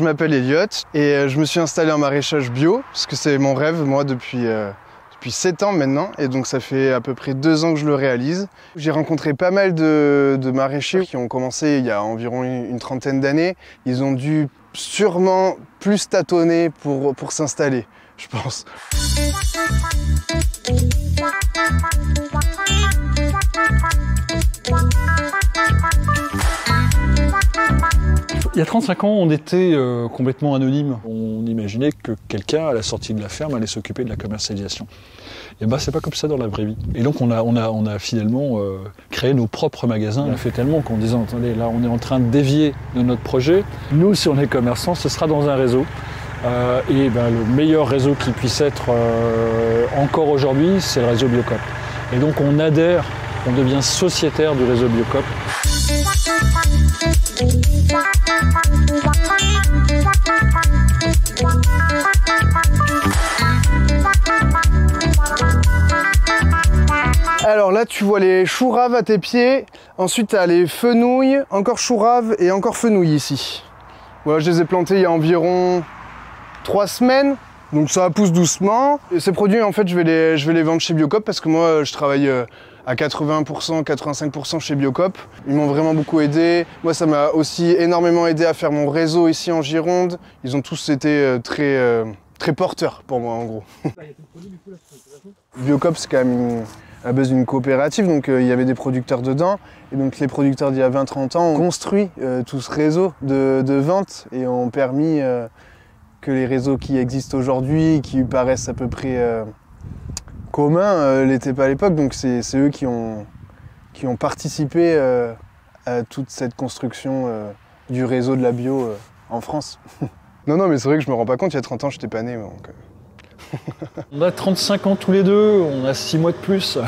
Je m'appelle Elliot et je me suis installé en maraîchage bio parce que c'est mon rêve, moi, depuis 7 ans maintenant. Et donc ça fait à peu près 2 ans que je le réalise. J'ai rencontré pas mal de maraîchers qui ont commencé il y a environ une trentaine d'années. Ils ont dû sûrement plus tâtonner pour s'installer, je pense. Il y a 35 ans, on était complètement anonyme. On imaginait que quelqu'un, à la sortie de la ferme, allait s'occuper de la commercialisation. Et ben, c'est pas comme ça dans la vraie vie. Et donc, on a finalement créé nos propres magasins. On a fait tellement qu'en disant, attendez, là, on est en train de dévier de notre projet. Nous, si on est commerçant, ce sera dans un réseau. Et ben, le meilleur réseau qui puisse être encore aujourd'hui, c'est le réseau Biocop. Et donc, on adhère, on devient sociétaire du réseau Biocop. Alors là, tu vois les choux raves à tes pieds. Ensuite, tu as les fenouilles, encore choux raves et encore fenouilles ici. Voilà, je les ai plantés il y a environ 3 semaines. Donc ça pousse doucement. Et ces produits, en fait, je vais les vendre chez Biocop parce que moi, je travaille à 80%, 85% chez Biocop. Ils m'ont vraiment beaucoup aidé. Moi, ça m'a aussi énormément aidé à faire mon réseau ici en Gironde. Ils ont tous été très porteurs pour moi, en gros. Biocop, c'est quand même à la base d'une coopérative, donc il y avait des producteurs dedans. Et donc les producteurs d'il y a 20-30 ans ont construit tout ce réseau de vente et ont permis que les réseaux qui existent aujourd'hui, qui paraissent à peu près communs, l'étaient pas à l'époque. Donc c'est eux qui ont participé à toute cette construction du réseau de la bio en France. Non, mais c'est vrai que je me rends pas compte, il y a 30 ans, je n'étais pas né. Donc... On a 35 ans tous les deux, on a 6 mois de plus.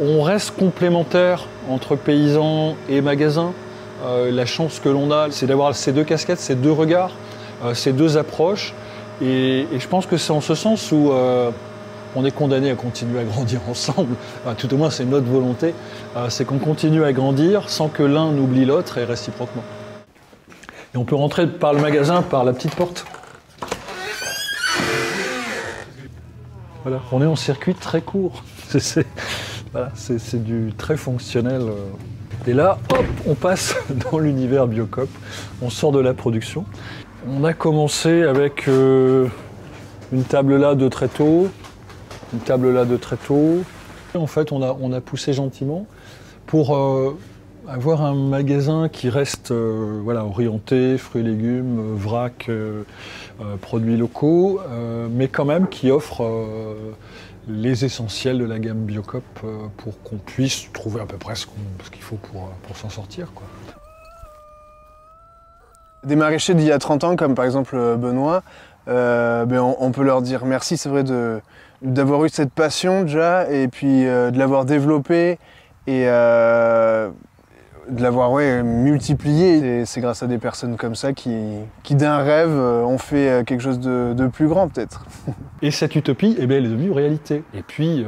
On reste complémentaires entre paysans et magasins. La chance que l'on a, c'est d'avoir ces deux casquettes, ces deux regards, ces deux approches. Et je pense que c'est en ce sens où on est condamné à continuer à grandir ensemble. Enfin, tout au moins, c'est notre volonté. C'est qu'on continue à grandir sans que l'un n'oublie l'autre et réciproquement. Et on peut rentrer par le magasin, par la petite porte. Voilà, on est en circuit très court. C'est du très fonctionnel. Et là, hop, on passe dans l'univers Biocop. On sort de la production. On a commencé avec une table là de tréteaux, une table là de tréteaux. En fait, on a poussé gentiment pour avoir un magasin qui reste orienté, fruits et légumes, vrac, produits locaux, mais quand même qui offre les essentiels de la gamme Biocop pour qu'on puisse trouver à peu près ce qu'il faut pour s'en sortir, quoi. Des maraîchers d'il y a 30 ans, comme par exemple Benoît, on peut leur dire merci, c'est vrai, d'avoir eu cette passion déjà, et puis de l'avoir développée, et de l'avoir multiplié. C'est grâce à des personnes comme ça qui d'un rêve, ont fait quelque chose de plus grand peut-être. Et cette utopie, elle est devenue réalité. Et puis,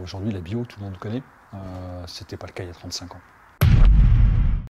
aujourd'hui, la bio, tout le monde connaît. C'était pas le cas il y a 35 ans.